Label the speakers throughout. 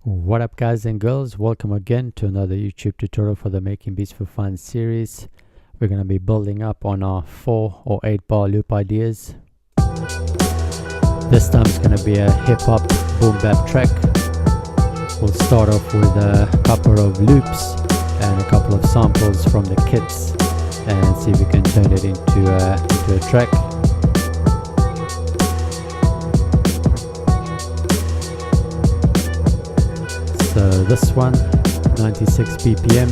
Speaker 1: What up guys and girls, welcome again to another YouTube tutorial for the Making Beats for Fun series. We're going to be building up on our 4 or 8 bar loop ideas. This time it's going to be a hip hop boom bap track. We'll start off with a couple of loops and a couple of samples from the kits and see if we can turn it into a track. So this one, 96 BPM,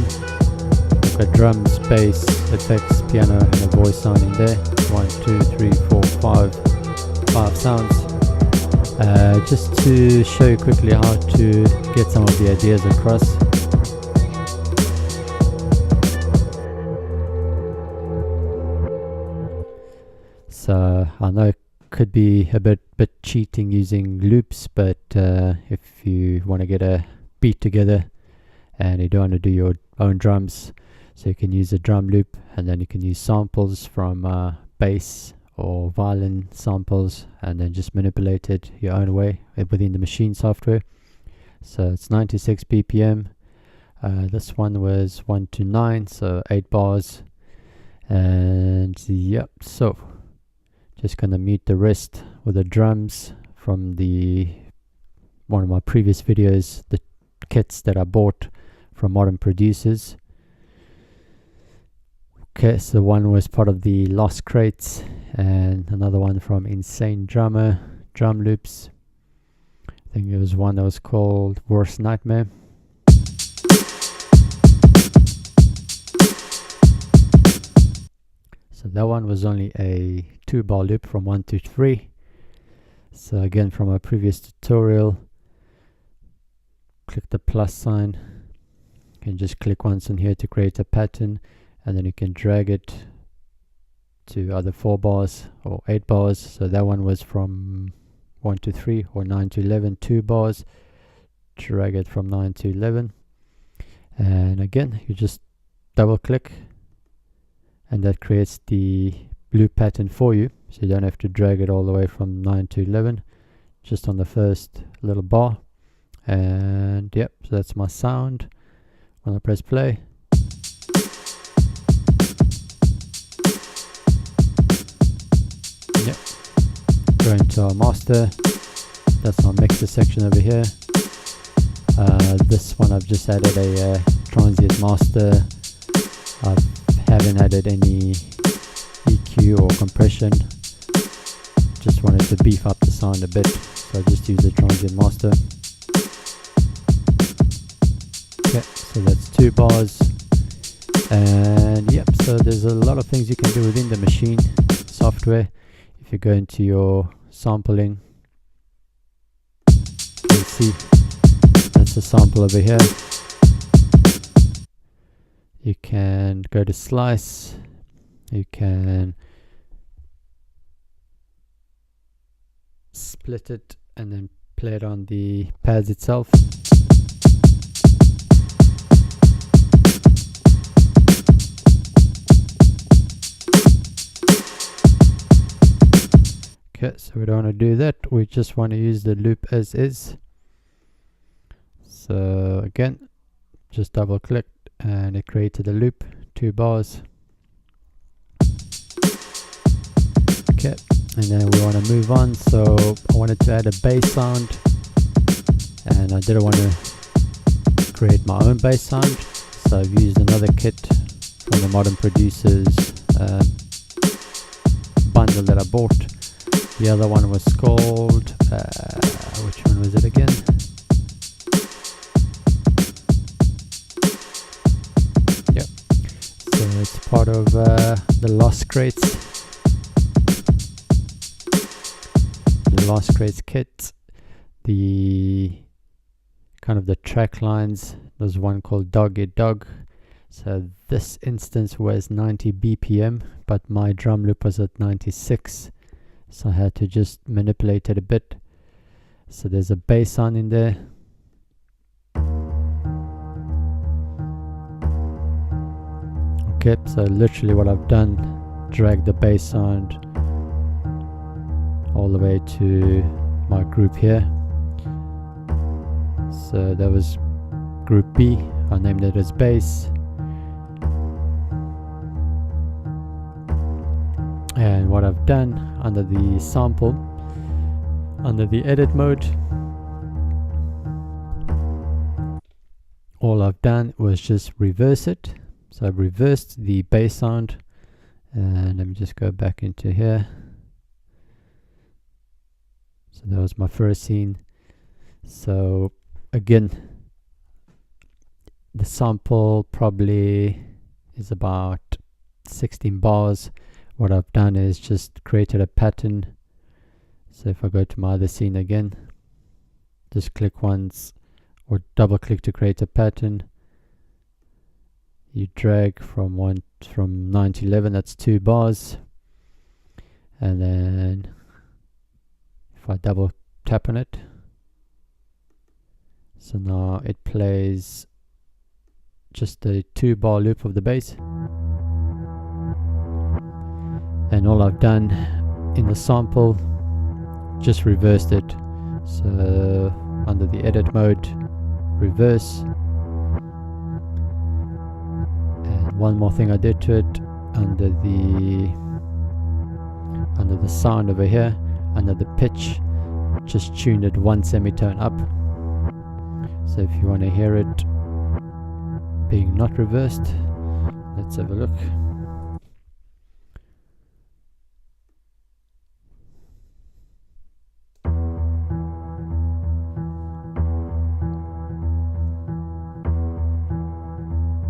Speaker 1: we've got drums, bass, effects, piano and a voice sound in there. 1, 2, 3, 4, 5 sounds. Just to show you quickly how to get some of the ideas across. So I know it could be a bit cheating using loops, but if you want to get a beat together and you don't want to do your own drums, so you can use a drum loop and then you can use samples from bass or violin samples and then just manipulate it your own way within the machine software. So it's 96 BPM. This one was 1 to 9, so 8 bars. And yep, so just gonna mute the rest with the drums from one of my previous videos, the kits that I bought from Modern Producers. Okay, so one was part of the Lost Crates and another one from Insane Drummer drum loops. I think it was one that was called Worst Nightmare. So that one was only a 2 bar loop from 1 to 3. So again, from our previous tutorial, click the plus sign. You can just click once on here to create a pattern, and then you can drag it to either 4 bars or 8 bars. So that one was from 1 to 3 or 9 to 11, 2 bars. Drag it from 9 to 11, and again you just double click and that creates the loop pattern for you, so you don't have to drag it all the way from 9 to 11, just on the first little bar. And yep, so that's my sound when I press play. Yep, go into our master. That's our mixer section over here. This one I've just added a transient master. I haven't added any EQ or compression, just wanted to beef up the sound a bit, so I just use the transient master. Okay, so that's 2 bars. And yep, so there's a lot of things you can do within the machine software. If you go into your sampling, you can see that's a sample over here. You can go to slice, you can split it and then play it on the pads itself. Okay, so we don't want to do that, we just want to use the loop as is. So again, just double click and it created a loop, 2 bars. Okay, and then we want to move on. So I wanted to add a bass sound, and I didn't want to create my own bass sound, so I've used another kit from the Modern Producers bundle that I bought. The other one was called which one was it again? Yep, so it's part of the Lost Crates. Lost Crates kit. The kind of the track lines, there's one called Dog Eat Dog. So this instance was 90 BPM, but my drum loop was at 96, so I had to just manipulate it a bit. So there's a bass sound in there. Okay, so literally what I've done, drag the bass sound all the way to my group here. So that was group B. I named it as bass. And what I've done under the sample, under the edit mode, all I've done was just reverse it. So I've reversed the bass sound, and let me just go back into here. So that was my first scene. So again, the sample probably is about 16 bars. What I've done is just created a pattern. So if I go to my other scene again, just click once or double click to create a pattern. You drag from 9 to 11, that's 2 bars. And then if I double tap on it, so now it plays just a 2-bar loop of the bass. And all I've done in the sample, just reversed it. So under the edit mode, reverse. And one more thing I did to it, under the sound over here, under the pitch, just tuned it 1 semitone up. So if you want to hear it being not reversed, let's have a look.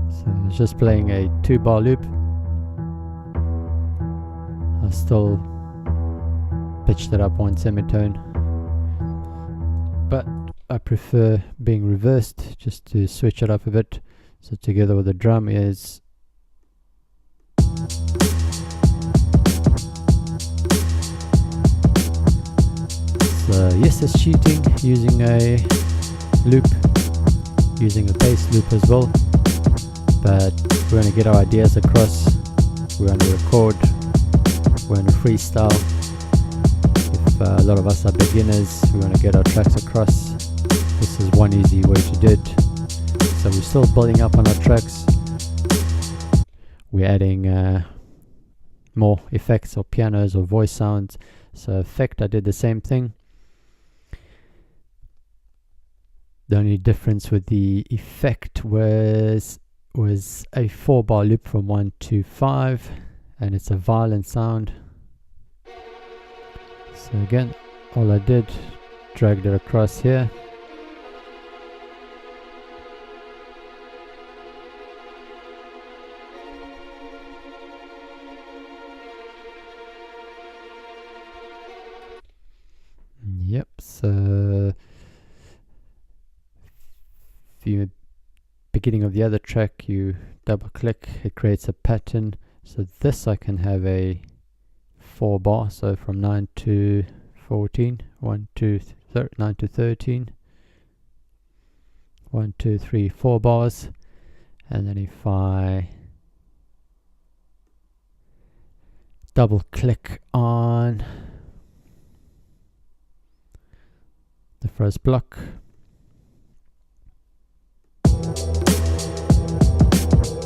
Speaker 1: So it's just playing a 2-bar loop. I still pitched it up 1 semitone, but I prefer being reversed just to switch it up a bit. So together with the drum is so yes, it's cheating using a loop, using a bass loop as well, but we're going to get our ideas across, we're going to record, we're going to freestyle. If a lot of us are beginners, we're going to get our tracks across. This is one easy way to do it. So we're still building up on our tracks. We're adding more effects or pianos or voice sounds. So effect, I did the same thing. The only difference with the effect was a 4-bar loop from 1 to 5, and it's a violent sound. So again, all I did, dragged it across here. Yep, so beginning of the other track, you double click, it creates a pattern. So this I can have a 4-bar, so from 9 to 14, 9 to 13, 1, 2, 3, 4 bars. And then if I double click on the first block,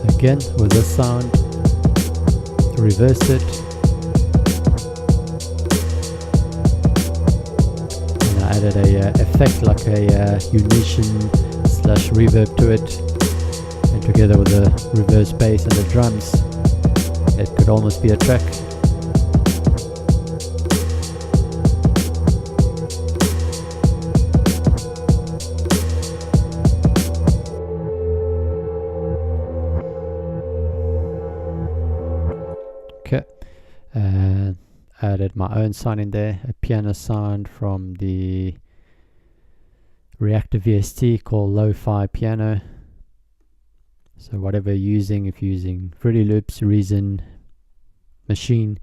Speaker 1: again with this sound, reverse it, and I added a effect like a unison / reverb to it, and together with the reverse bass and the drums, it could almost be a track. And added my own sound in there, a piano sound from the Reaktor VST called Lo-Fi Piano. So whatever you're using, if you're using Fruity Loops, Reason, Machine,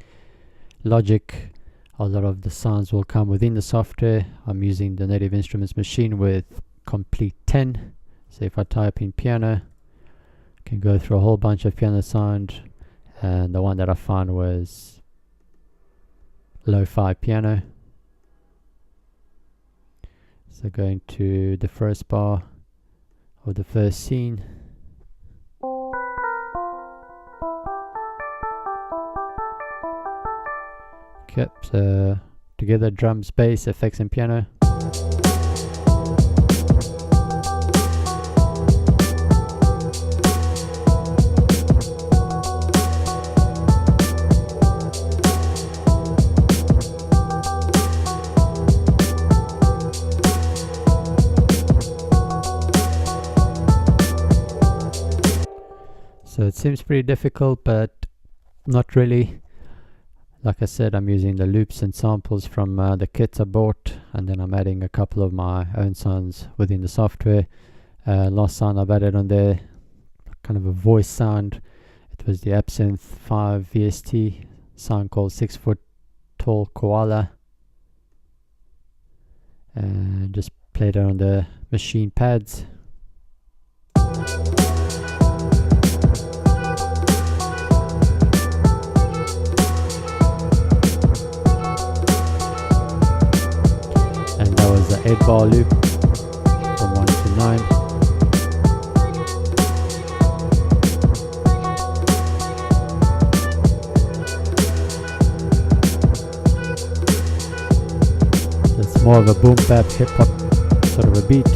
Speaker 1: Logic, a lot of the sounds will come within the software. I'm using the Native Instruments Machine with Complete 10. So if I type in piano, I can go through a whole bunch of piano sound, and the one that I found was Lo-Fi Piano. So going to the first bar of the first scene. Okay, so together drums, bass, effects and piano. So it seems pretty difficult, but not really. Like I said, I'm using the loops and samples from the kits I bought, and then I'm adding a couple of my own sounds within the software. Last sound I've added on there, kind of a voice sound. It was the Absinthe 5 VST sound called 6 Foot Tall Koala, and just played it on the machine pads. And that was the 8-bar loop from 1 to 9. It's more of a boom bap hip hop sort of a beat.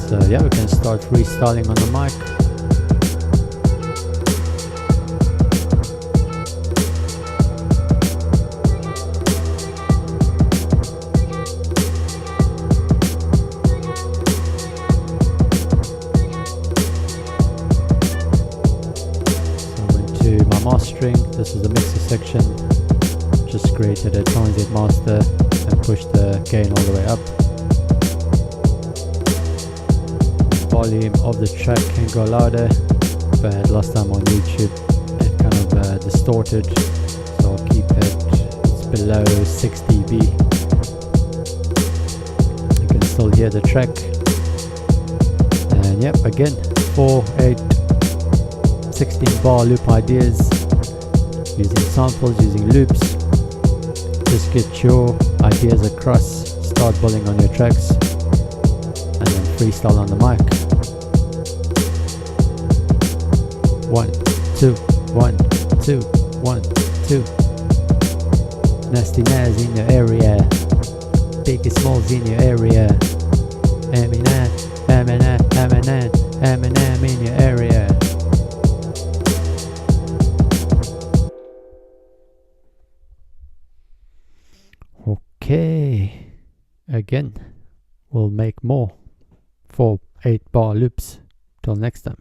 Speaker 1: So yeah, we can start freestyling on the mic. Mastering, this is the mixer section. Just created a transient master and pushed the gain all the way up. Volume of the track can go louder, but last time on YouTube it kind of distorted, so I'll keep it's below 6 dB. You can still hear the track. And yep, again 4, 8, 16 bar loop ideas, using samples, using loops. Just get your ideas across, start bulling on your tracks, and then freestyle on the mic. 1, 2, 1, 2, 1, 2. Nasty Naz in your area, Big and Smalls in your area, Eminem, Eminem, Eminem, Eminem in your area. Okay, again, we'll make more 4, 8 bar loops. Till next time.